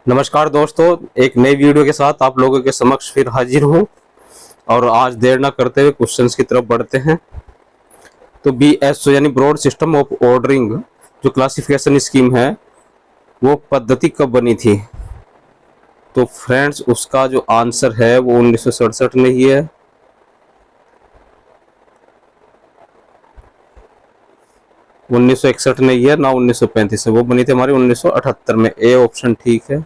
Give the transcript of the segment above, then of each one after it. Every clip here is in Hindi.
नमस्कार दोस्तों, एक नई वीडियो के साथ आप लोगों के समक्ष फिर हाजिर हूँ। और आज देर न करते हुए क्वेश्चंस की तरफ बढ़ते हैं। तो BSO यानी ब्रॉड सिस्टम ऑफ ऑर्डरिंग जो क्लासिफिकेशन स्कीम है वो पद्धति कब बनी थी? तो फ्रेंड्स उसका जो आंसर है वो 1967 में ही है। उन्नीस सौ इकसठ नहीं है ना 1935 में, वो बनी थी हमारी 1978 में। ए ऑप्शन ठीक है।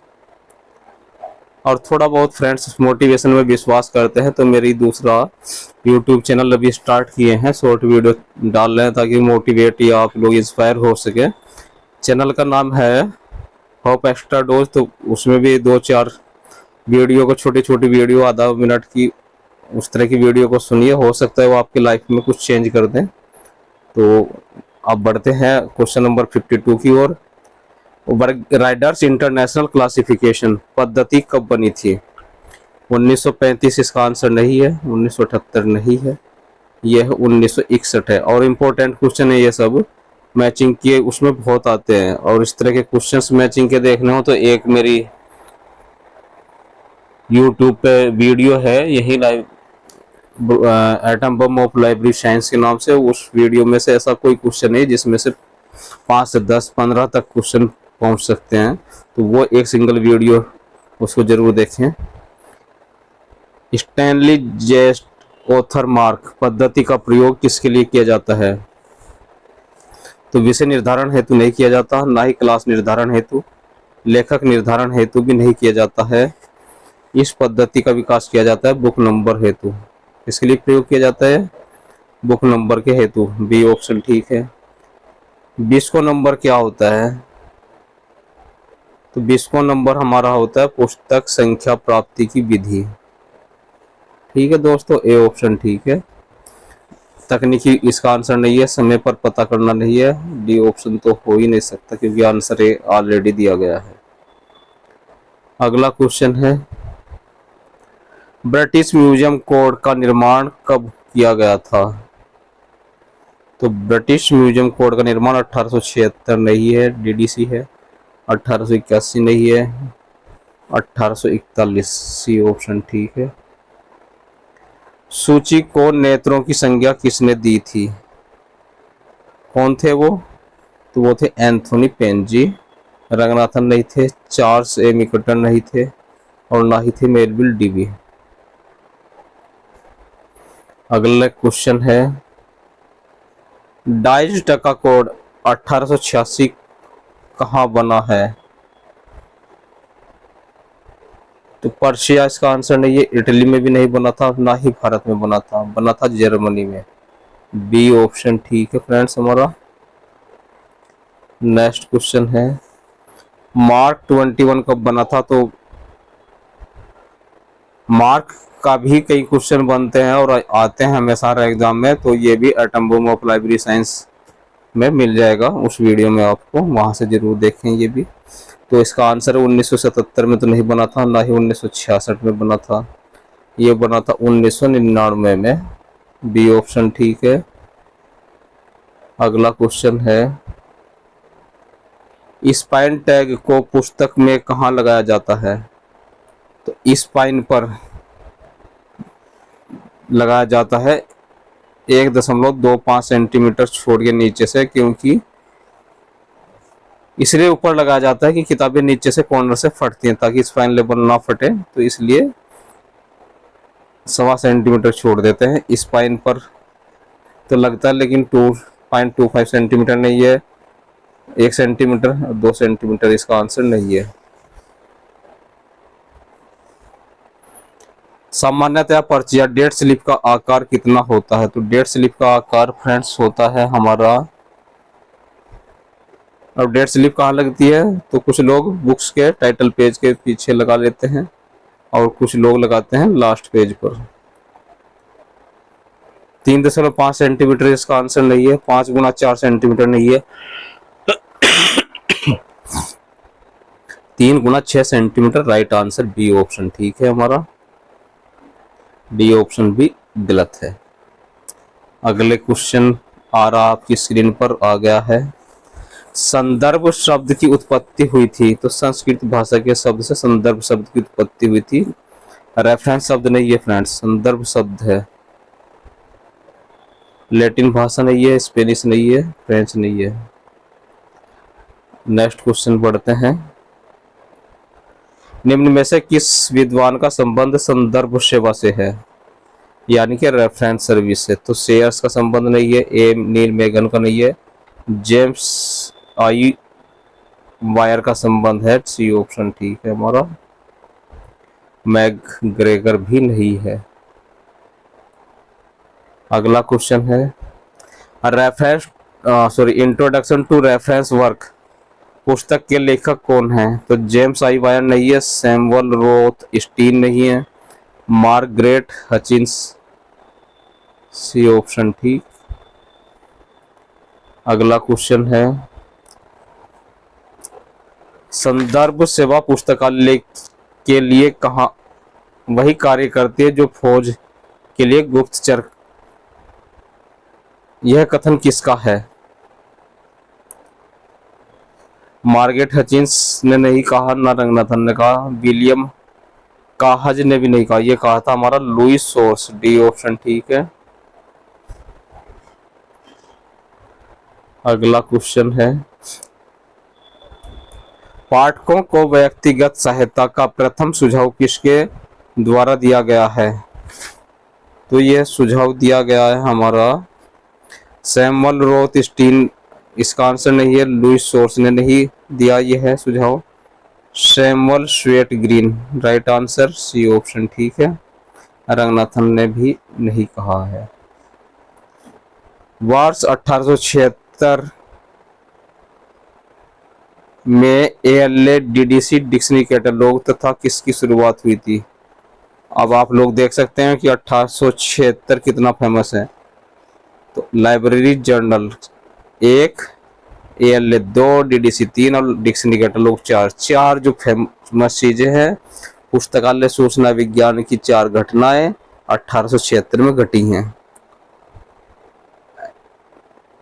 और थोड़ा बहुत फ्रेंड्स मोटिवेशन में विश्वास करते हैं तो मेरी दूसरा यूट्यूब चैनल अभी स्टार्ट किए हैं, शॉर्ट वीडियो डाल रहे हैं ताकि मोटिवेट या आप लोग इंस्पायर हो सके। चैनल का नाम है होप एक्स्ट्रा डोज। तो उसमें भी 2-4 वीडियो को, छोटी छोटी वीडियो आधा मिनट की, उस तरह की वीडियो को सुनिए, हो सकता है वो आपकी लाइफ में कुछ चेंज कर दें। तो अब बढ़ते हैं क्वेश्चन नंबर 52 की ओर। राइडर्स इंटरनेशनल क्लासिफिकेशन पद्धति कब बनी थी? 1935 इसका आंसर नहीं है, 1978 नहीं है, यह 1961 है। और इम्पोर्टेंट क्वेश्चन है ये सब, मैचिंग के उसमें बहुत आते हैं। और इस तरह के क्वेश्चंस मैचिंग के देखने हो तो एक मेरी यूट्यूब पे वीडियो है, यही live atom bomb of library science के नाम से। उस वीडियो में से ऐसा कोई क्वेश्चन नहीं जिसमें से 5 से 10 15 तक क्वेश्चन पहुंच सकते हैं। तो वो एक सिंगल वीडियो उसको जरूर देखें। स्टैनली जेस्ट ऑथर मार्क पद्धति का प्रयोग किसके लिए किया जाता है? तो विषय निर्धारण हेतु नहीं किया जाता, ना ही क्लास निर्धारण हेतु, लेखक निर्धारण हेतु भी नहीं किया जाता है। इस पद्धति का विकास किया जाता है बुक नंबर हेतु। इसके लिए प्रयोग किया जाता है बुक नंबर के हेतु। बी ऑप्शन ठीक है। 20 नंबर क्या होता है? तो 20 नंबर हमारा होता है पुस्तक संख्या प्राप्ति की विधि। ठीक है दोस्तों, ए ऑप्शन ठीक है। तकनीकी इसका आंसर नहीं है, समय पर पता करना नहीं है। डी ऑप्शन तो हो ही नहीं सकता क्योंकि आंसर ए ऑलरेडी दिया गया है। अगला क्वेश्चन है, ब्रिटिश म्यूजियम कोड का निर्माण कब किया गया था? तो ब्रिटिश म्यूजियम कोड का निर्माण 1876 नहीं है, DDC है। 1881 नहीं है, 1841 सी ऑप्शन ठीक है। सूची को नेत्रों की संज्ञा किसने दी थी? कौन थे वो? तो वो थे एंथोनी पेन जी। रंगनाथन नहीं थे, चार्ल्स ए मिकटन नहीं थे, और ना ही थे मेलविल डीवी। अगला क्वेश्चन है, डाइज टका कोड 1886 कहाँ बना है? तो पर्शिया इसका आंसर नहीं है, इटली में भी नहीं बना था, ना ही भारत में बना था, बना था जर्मनी में। बी ऑप्शन ठीक है फ्रेंड्स हमारा। नेक्स्ट क्वेश्चन है, मार्क 21 कब बना था? तो मार्क का भी कई क्वेश्चन बनते हैं और आते हैं हमेशा हर एग्जाम में। तो ये भी atom bomb of library science में मिल जाएगा उस वीडियो में, आपको वहां से जरूर देखें ये भी। तो इसका आंसर 1977 में तो नहीं बना था, ना ही 1966 में बना था, ये बना था 1999 में। बी ऑप्शन ठीक है। अगला क्वेश्चन है, स्पाइन टैग को पुस्तक में कहाँ लगाया जाता है? तो स्पाइन पर लगाया जाता है 1.25 सेंटीमीटर छोड़ के नीचे से, क्योंकि इसलिए ऊपर लगाया जाता है कि किताबें नीचे से कॉर्नर से फटती हैं, ताकि स्पाइन लेवल ना फटे। तो इसलिए 1.25 सेंटीमीटर छोड़ देते हैं। स्पाइन पर तो लगता है लेकिन 2.25 सेंटीमीटर नहीं है, 1 सेंटीमीटर और 2 सेंटीमीटर इसका आंसर नहीं है। सामान्यतया पर्ची या डेट स्लिप का आकार कितना होता है? तो डेट स्लिप का आकार फ्रेंड्स होता है हमारा, अब डेट स्लिप कहाँ लगती है? तो कुछ लोग बुक्स के टाइटल पेज के पीछे लगा लेते हैं और कुछ लोग लगाते हैं लास्ट पेज पर। 3.5 सेंटीमीटर इसका आंसर नहीं है, 5 गुना 4 सेंटीमीटर नहीं है, 3 गुना 6 centimetre right answer. B option ठीक है हमारा। डी ऑप्शन भी गलत है। अगले क्वेश्चन आ रहा आपकी स्क्रीन पर आ गया है, संदर्भ शब्द की उत्पत्ति हुई थी, तो संस्कृत भाषा के शब्द से संदर्भ शब्द की उत्पत्ति हुई थी। रेफरेंस शब्द नहीं है फ्रेंड्स, संदर्भ शब्द है। लैटिन भाषा नहीं है, स्पेनिश नहीं है, फ्रेंच नहीं है। नेक्स्ट क्वेश्चन पढ़ते हैं। निम्न में से किस विद्वान का संबंध संदर्भ सेवा से है, यानी कि रेफरेंस सर्विस से? तो शेयर्स का संबंध नहीं है, ए नील मैगन का नहीं है, जेम्स आई वायर का संबंध है, सी ऑप्शन ठीक है हमारा। मैग ग्रेगर भी नहीं है। अगला क्वेश्चन है reference introduction to reference work पुस्तक के लेखक कौन है? तो जेम्स आई वायर नहीं है, सैमुअल रोथ स्टीन नहीं है, मार्गरेट हचिंस, सी ऑप्शन ठीक। अगला क्वेश्चन है संदर्भ सेवा पुस्तकालय के लिए कहाँ वही कार्य करती है जो फौज के लिए गुप्तचर। यह कथन किसका है? मार्गरेट हचिंस ने नहीं कहा, ना रंगनाथन ने कहा, विलियम काहज ने भी नहीं कहा, यह कहा था हमारा लुइस सोर्स, डी ऑप्शन ठीक है। अगला क्वेश्चन है पाठकों को व्यक्तिगत सहायता का प्रथम सुझाव किसके द्वारा दिया गया है? तो यह सुझाव दिया गया है हमारा सैमुअल रोथ स्टीन, इसका आंसर नहीं है। लुइस सोर्स ने नहीं दिया यह है सुझाव, Samuel Swett Green, right answer C option ठीक है। रंगनाथन ने भी नहीं कहा है। वर्ष 1876 में ALA-DDC डिक्शनरी कैटलॉग तथा किसकी शुरुआत हुई थी? अब आप लोग देख सकते हैं कि 1876 कितना फेमस है। तो लाइब्रेरी जर्नल 1, ALA 2, DDC 3 और डिक्शनरी कैटलॉग 4, चार जो फेमस चीजें हैं पुस्तकालय सूचना विज्ञान की 4 घटनाएं 1876 में घटी हैं।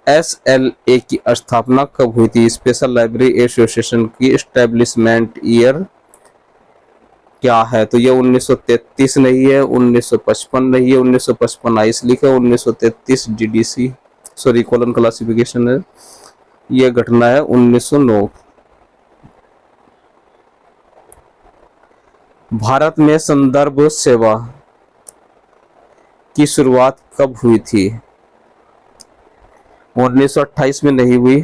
SLA की स्थापना कब हुई थी? स्पेशल लाइब्रेरी एसोसिएशन की एस्टेब्लिशमेंट ईयर क्या है? तो ये 1933 नहीं है, 1955 नहीं है, 1955 आइसलिक है, 1933 DDC कॉलम क्लासिफिकेशन है। ये घटना है 1909। भारत में संदर्भ सेवा की शुरुआत कब हुई थी? 1928 में नहीं हुई,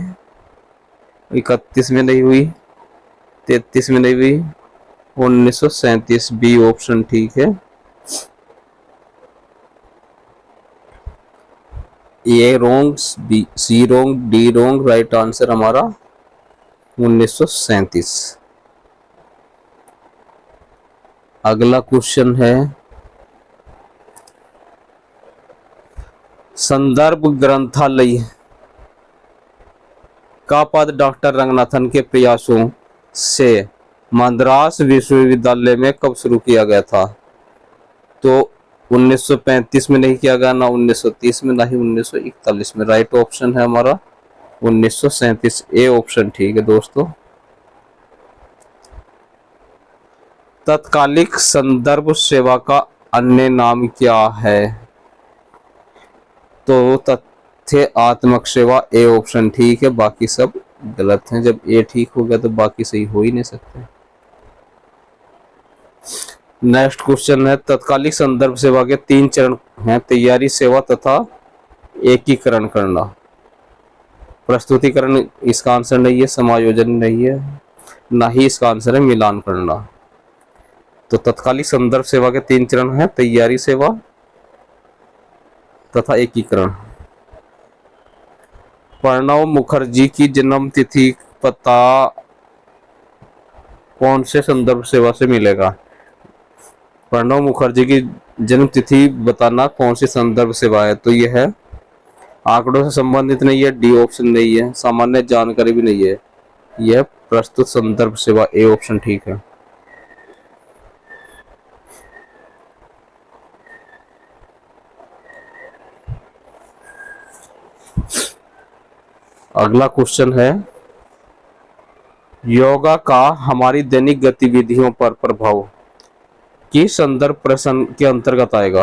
31 में नहीं हुई, 33 में नहीं हुई, 1937, बी ऑप्शन ठीक है। ए रोंग, बी सी रोंग, डी रोंग, राइट आंसर हमारा 1937। अगला क्वेश्चन है संदर्भ ग्रंथालय का पद डॉक्टर रंगनाथन के प्रयासों से मद्रास विश्वविद्यालय में कब शुरू किया गया था? तो 1935 में नहीं किया गया, ना 1930 में, ना ही 1941 में। राइट ऑप्शन है हमारा 1937, ए ऑप्शन ठीक है दोस्तों। तत्कालिक संदर्भ सेवा का अन्य नाम क्या है? तो तथ्यात्मक सेवा, ए ऑप्शन ठीक है, बाकी सब गलत हैं। जब ए ठीक हो गया तो बाकी सही हो ही नहीं सकते। नेक्स्ट क्वेश्चन है तत्कालिक संदर्भ सेवा के 3 चरण हैं, तैयारी सेवा तथा एकीकरण करना। प्रस्तुतिकरण इसका आंसर नहीं है, समायोजन नहीं है, ना ही इसका आंसर है मिलान करना। तो तत्कालिक संदर्भ सेवा के 3 चरण हैं, तैयारी सेवा तथा एकीकरण। प्रणब मुखर्जी की जन्म तिथि पता कौन से संदर्भ सेवा से मिलेगा? प्रणब मुखर्जी की जन्म तिथि बताना कौन सी संदर्भ सेवा है? तो यह है आंकड़ों से संबंधित नहीं है, डी ऑप्शन नहीं है, सामान्य जानकारी भी नहीं है, यह प्रस्तुत संदर्भ सेवा, ए ऑप्शन ठीक है। अगला क्वेश्चन है योगा का हमारी दैनिक गतिविधियों पर प्रभाव की संदर्भ प्रश्न के अंतर्गत आएगा।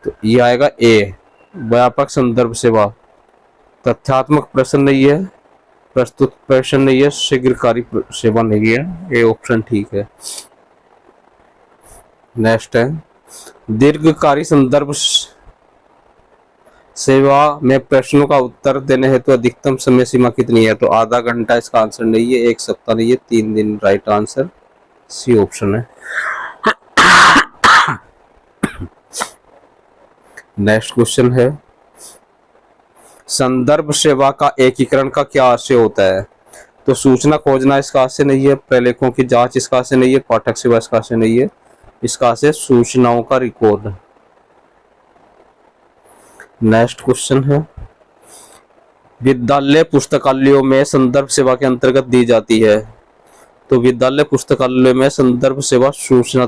तो ये आएगा ए, व्यापक संदर्भ सेवा। तथ्यात्मक प्रश्न नहीं है, प्रस्तुत प्रश्न नहीं है, शीघ्रकारी सेवा नहीं है, ये ऑप्शन ठीक है। नेक्स्ट है, दीर्घकारी संदर्भ सेवा में प्रश्नों का उत्तर देने हेतु अधिकतम समय सीमा कितनी है? तो आधा घंटा इसका आंसर नहीं है, एक सप्ताह नहीं है, 3 दिन राइट आंसर सी ऑप्शन है। नेक्स्ट क्वेश्चन है, संदर्भ सेवा का एकीकरण का क्या आशय होता है? तो सूचना खोजना इसका आशय नहीं है, प्रलेखों की जांच इसका आशय नहीं है, पाठक सेवा इसका आशय नहीं है, इसका आशय सूचनाओं का रिकॉर्ड। नेक्स्ट क्वेश्चन है, विद्यालय पुस्तकालयों में संदर्भ सेवा के अंतर्गत दी जाती है। तो विद्यालय पुस्तकालय में संदर्भ सेवा सूचना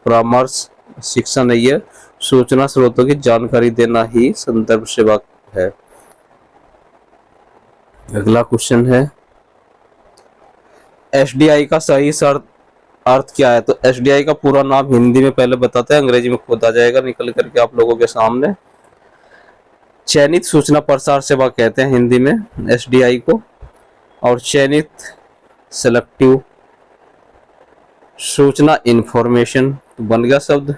परामर्श शिक्षा नहीं है, सूचना स्रोतों की जानकारी देना ही संदर्भ सेवा है। अगला क्वेश्चन है, एसडीआई का सही अर्थ क्या है? तो एसडीआई का पूरा नाम हिंदी में पहले बताते हैं, अंग्रेजी में खुद आ जाएगा निकल करके आप लोगों के सामने। चयनित सूचना प्रसार सेवा कहते हैं हिंदी में एसडीआई को, और चयनित सेलेक्टिव सूचना इंफॉर्मेशन बन गया शब्द।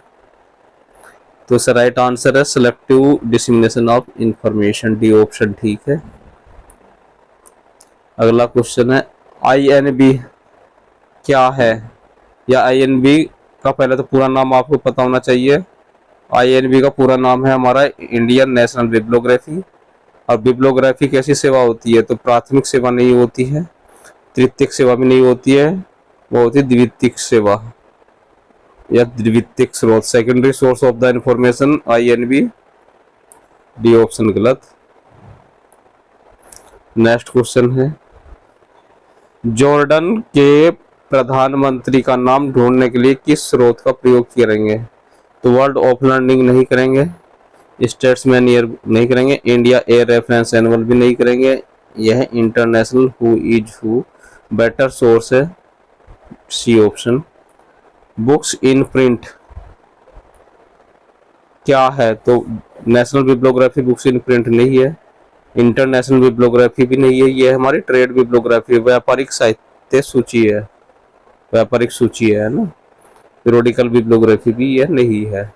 तो इसका राइट आंसर है selective dissemination of information, D option ठीक है। अगला क्वेश्चन है, आईएनबी क्या है? या आईएनबी का पहले तो पूरा नाम आपको पता होना चाहिए। आईएनबी का पूरा नाम है हमारा इंडियन नेशनल बिब्लियोग्राफी। और बिब्लियोग्राफी कैसी सेवा होती है? तो प्राथमिक सेवा नहीं होती है, तृतीयक सेवा भी नहीं होती है, वो होती है द्वितीयक सेवा या द्वितीयक स्रोत, secondary source of the information, I&B, D option गलत। नेक्स्ट क्वेश्चन है, जॉर्डन के प्रधानमंत्री का नाम ढूंढने के लिए किस स्रोत का प्रयोग करेंगे? तो वर्ल्ड ऑफ लर्निंग नहीं करेंगे, स्टेट्समैन ईयर नहीं करेंगे, इंडिया एयर रेफरेंस एनुअल भी नहीं करेंगे, यह international who is who better source है, C option. Books in print क्या है? तो national bibliography books in print नहीं है, इंटरनेशनल बिब्लियोग्राफी भी नहीं है, ये हमारी ट्रेड बिब्लियोग्राफी व्यापारिक साहित्य सूची है, व्यापारिक सूची है ना। पीरियोडिकल बिब्लियोग्राफी भी यह नहीं है।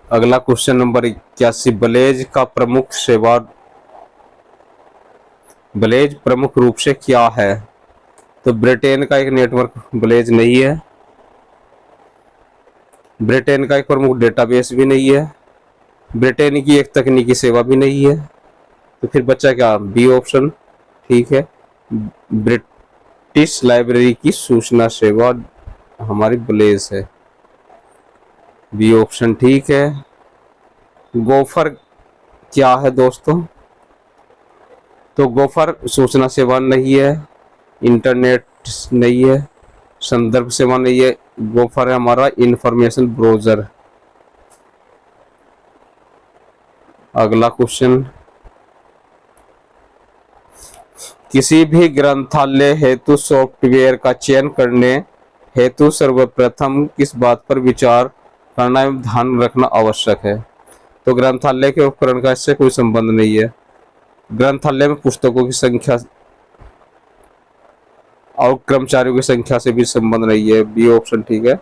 अगला क्वेश्चन नंबर 81, ब्लेज प्रमुख रूप से क्या है? तो ब्रिटेन का एक नेटवर्क ब्लेज नहीं है, ब्रिटेन का एक प्रमुख डेटाबेस भी नहीं है, ब्रिटेन की एक तकनीकी सेवा भी नहीं है। तो फिर बच्चा क्या? बी ऑप्शन ठीक है, ब्रिटिश लाइब्रेरी की सूचना सेवा हमारी ब्लेज है, बी ऑप्शन ठीक है। गोफर क्या है दोस्तों? तो गोफर सूचना सेवा नहीं है, इंटरनेट नहीं है, संदर्भ सेवा नहीं है, गोफर है हमारा इंफॉर्मेशन ब्राउजर। अगला क्वेश्चन, किसी भी ग्रंथालय हेतु सॉफ्टवेयर का चयन करने हेतु सर्वप्रथम किस बात पर विचार करना एवं ध्यान रखना आवश्यक है? तो ग्रंथालय के उपकरण का इससे कोई संबंध नहीं है, ग्रंथालय में पुस्तकों की संख्या और कर्मचारियों की संख्या से भी संबंध नहीं है, बी ऑप्शन ठीक है।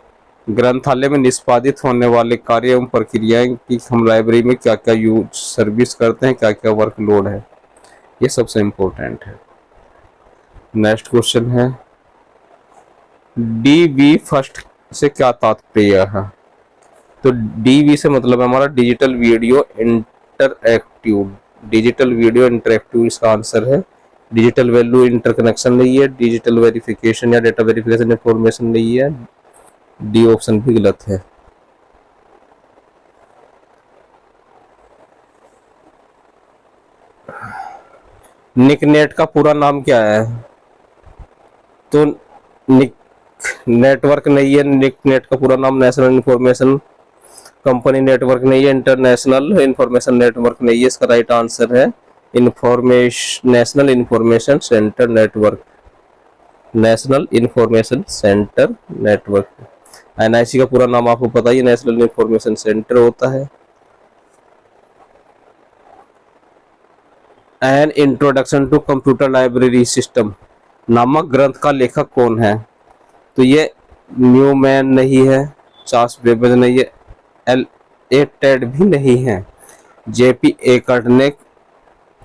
ग्रंथालय में निष्पादित होने वाले कार्य एवं प्रक्रियाएं कि हम लाइब्रेरी में क्या क्या यूज सर्विस करते हैं, क्या क्या वर्कलोड है, ये सबसे इम्पोर्टेंट है। नेक्स्ट क्वेश्चन है, डीवी फर्स्ट से क्या तात्पर्य है? तो डीवी से मतलब है हमारा digital video interactive, digital video interactive इसका आंसर है। डिजिटल वैल्यू इंटरकनेक्शन नहीं है, डिजिटल वेरिफिकेशन या डेटा वेरिफिकेशन इंफॉर्मेशन नहीं है, डी ऑप्शन भी गलत है। निकनेट का पूरा नाम क्या है? तो निक नेटवर्क नहीं है, निकनेट का पूरा नाम नेशनल इंफॉर्मेशन कंपनी नेटवर्क नहीं है, इंटरनेशनल इंफॉर्मेशन नेटवर्क नहीं है, इसका राइट आंसर है national information centre network, national information centre network. NIC का पूरा नाम आपको पता ही, नेशनल इंफॉर्मेशन सेंटर होता है। An introduction to computer library system नामक ग्रंथ का लेखक कौन है? तो ये न्यूमैन नहीं है, चार्ल्स बेबेज नहीं है, एल ए टेड भी नहीं है, जेपी एकर्ट ने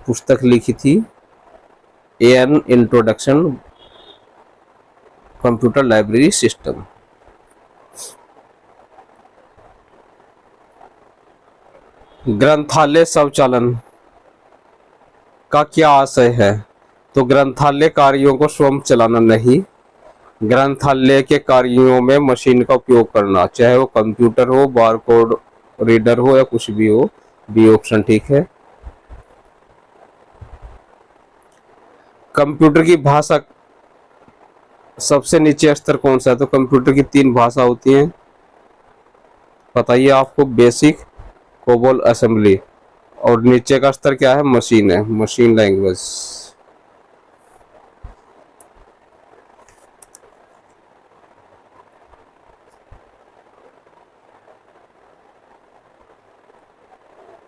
पुस्तक लिखी थी an introduction computer library system. ग्रंथालय स्वचालन का क्या आशय है? तो ग्रंथालय कार्यों को स्वयं चलाना नहीं, ग्रंथालय के कार्यों में मशीन का उपयोग करना, चाहे वो कंप्यूटर हो, बारकोड रीडर हो या कुछ भी हो। बी ऑप्शन ठीक है। कंप्यूटर की भाषा सबसे नीचे स्तर कौन सा है? तो कंप्यूटर की 3 भाषा होती हैं, बताइए आपको, बेसिक, कोबोल, असेंबली। और नीचे का स्तर क्या है? मशीन है, मशीन लैंग्वेज।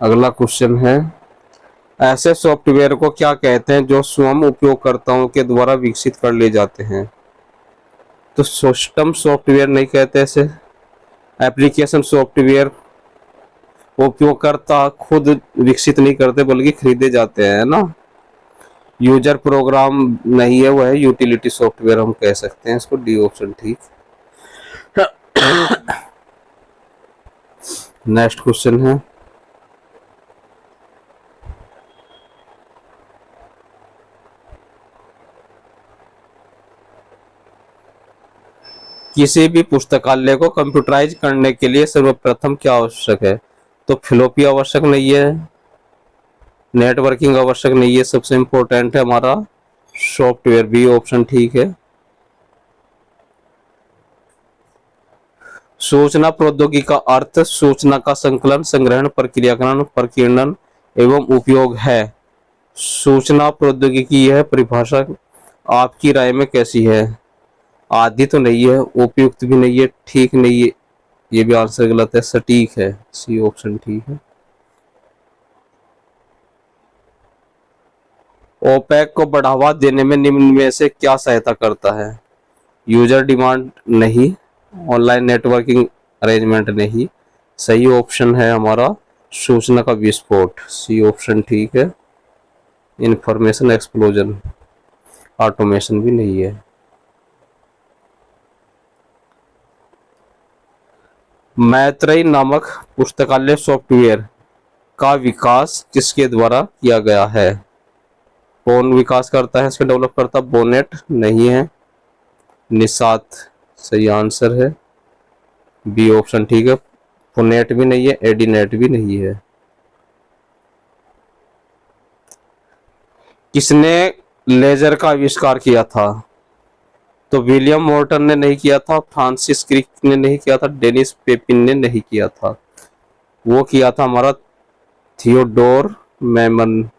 अगला क्वेश्चन है, ऐसे सॉफ्टवेयर को क्या कहते हैं जो स्वयं उपयोगकर्ताओं के द्वारा विकसित कर लिए जाते हैं? तो सिस्टम सॉफ्टवेयर नहीं कहते ऐसे, एप्लीकेशन सॉफ्टवेयर उपयोगकर्ता खुद विकसित नहीं करते बल्कि खरीदे जाते हैं, ना। यूजर प्रोग्राम नहीं है, वह है यूटिलिटी सॉफ्टवेयर हम कह सकते हैं इसको। डी ऑप्शन ठीक। नेक्स्ट क्वेश्चन है, किसी भी पुस्तकालय को कंप्यूटराइज करने के लिए सर्वप्रथम क्या आवश्यक है? तो फ्लॉपी आवश्यक नहीं है, नेटवर्किंग आवश्यक नहीं है, सबसे इंपॉर्टेंट है हमारा सॉफ्टवेयर। बी ऑप्शन ठीक है। सूचना प्रौद्योगिकी का अर्थ सूचना का संकलन, संग्रहण, प्रक्रियाकरण, प्रकीर्णन एवं उपयोग है। सूचना प्रौद्योगिकी यह परिभाषा आपकी राय में कैसी है? आदि तो नहीं है, उपयुक्त भी नहीं है, ठीक नहीं है, ये भी आंसर गलत है, सटीक है। सी ऑप्शन ठीक है। ओपेक को बढ़ावा देने में निम्न में से क्या सहायता करता है? यूजर डिमांड नहीं, ऑनलाइन नेटवर्किंग अरेंजमेंट नहीं, सही ऑप्शन है हमारा सूचना का विस्फोट। सी ऑप्शन ठीक है। इंफॉर्मेशन एक्सप्लोजन, ऑटोमेशन भी नहीं है। मैत्रेयी नामक पुस्तकालय सॉफ्टवेयर का विकास किसके द्वारा किया गया है? कौन विकास करता है, इसके डेवलप करता? बोनेट नहीं है, निशात सही आंसर है। बी ऑप्शन ठीक है। पुनेट भी नहीं है, एडीनेट भी नहीं है। किसने लेजर का आविष्कार किया था? तो विलियम मोर्टन ने नहीं किया था, फ्रांसिस क्रिक ने नहीं किया था, डेनिस पेपिन ने नहीं किया था, वो किया था हमारा थियोडोर मैमन।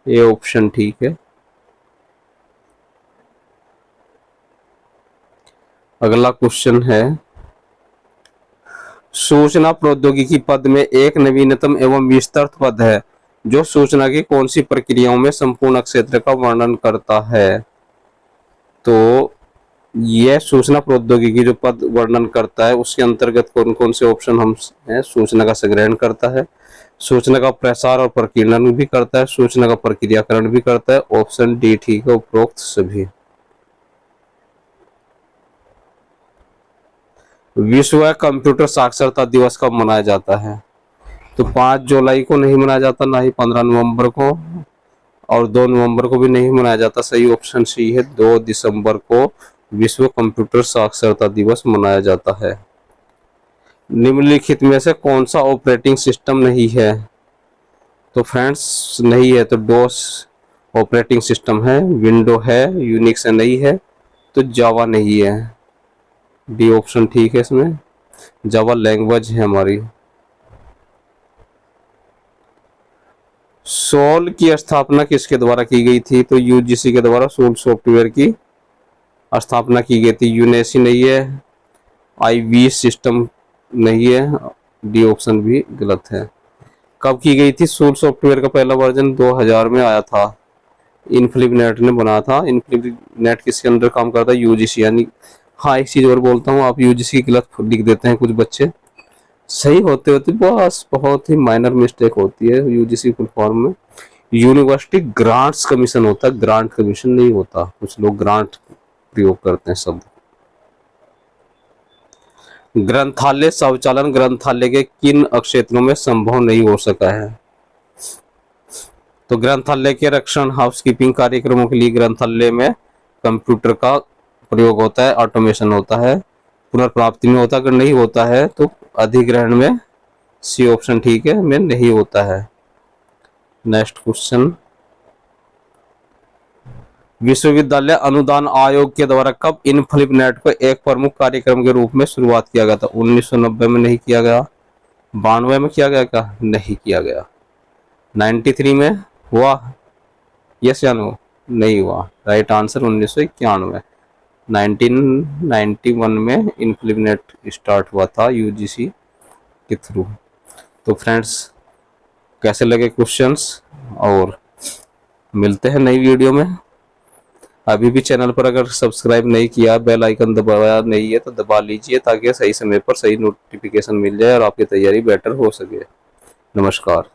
ये ऑप्शन ठीक है। अगला क्वेश्चन है, सूचना प्रौद्योगिकी पद में एक नवीनतम एवं विस्तृत पद है जो सूचना की कौन सी प्रक्रियाओं में संपूर्ण क्षेत्र का वर्णन करता है? तो यह सूचना प्रौद्योगिकी जो पद वर्णन करता है उसके अंतर्गत कौन कौन से ऑप्शन हम हैं? सूचना का संग्रहण करता है, सूचना का प्रसार और प्रकीर्णन भी करता है, सूचना का प्रक्रियाकरण भी करता है। ऑप्शन डी ठीक है, उपरोक्त सभी। विश्व कंप्यूटर साक्षरता दिवस कब मनाया जाता है? तो 5 जुलाई को नहीं मनाया जाता, ना ही 15 नवंबर को, और 2 नवंबर को भी नहीं मनाया जाता। सही ऑप्शन सी है, 2 दिसंबर को विश्व कंप्यूटर साक्षरता दिवस मनाया जाता है। निम्नलिखित में से कौन सा ऑपरेटिंग सिस्टम नहीं है? तो फ्रेंड्स नहीं है तो डोस ऑपरेटिंग सिस्टम है, विंडो है, यूनिक्स नहीं है, तो जावा नहीं है। डी ऑप्शन ठीक है, इसमें जावा लैंग्वेज है हमारी। सोल की स्थापना किसके द्वारा की गई थी? तो यूजीसी के द्वारा सोल सॉफ्टवेयर की स्थापना की गई थी। यूनेसी नहीं है, आईवी सिस्टम नहीं है, डी ऑप्शन भी गलत है। कब की गई थी? सोल सॉफ्टवेयर का पहला वर्जन 2000 में आया था, इनफ्लिपनेट ने बना था। इनफ्लिपनेट किसके अंदर काम करता है? यूजीसी। यानी हाँ, एक चीज और बोलता हूँ, आप यूजीसी गलत लिख देते हैं कुछ बच्चे, सही होते होते बस बहुत ही माइनर मिस्टेक होती है। यूजीसी फुल फॉर्म में यूनिवर्सिटी ग्रांट्स कमीशन होता है, ग्रांट कमीशन नहीं होता। कुछ लोग ग्रांट प्रयोग करते हैं शब्द। ग्रंथालय स्वचालन ग्रंथालय के किन क्षेत्रों में संभव नहीं हो सका है? तो ग्रंथालय के रक्षण हाउसकीपिंग कार्यक्रमों के लिए ग्रंथालय में कंप्यूटर का प्रयोग होता है, ऑटोमेशन होता है, पुनर्प्राप्ति में होता है। अगर नहीं होता है तो अधिग्रहण में, सी ऑप्शन ठीक है, में नहीं होता है। नेक्स्ट क्वेश्चन, विश्वविद्यालय अनुदान आयोग के द्वारा कब इनफ्लिपनेट को एक प्रमुख कार्यक्रम के रूप में शुरुआत किया गया था? 1990 में नहीं किया गया, 92 में किया गया क्या? नहीं किया गया। 93 में हुआ? यस या नो? नहीं हुआ। Right answer 1991। 1991 में इनफ्लिपनेट स्टार्ट हुआ था यूजीसी के थ्रू। तो फ्रेंड्स, कैसे लगे क्वेश्चंस? और मिलते हैं नई वीडियो में। अभी भी चैनल पर अगर सब्सक्राइब नहीं किया, बेल आइकन दबाया नहीं है तो दबा लीजिए, ताकि सही समय पर सही नोटिफिकेशन मिल जाए और आपकी तैयारी बेटर हो सके। नमस्कार।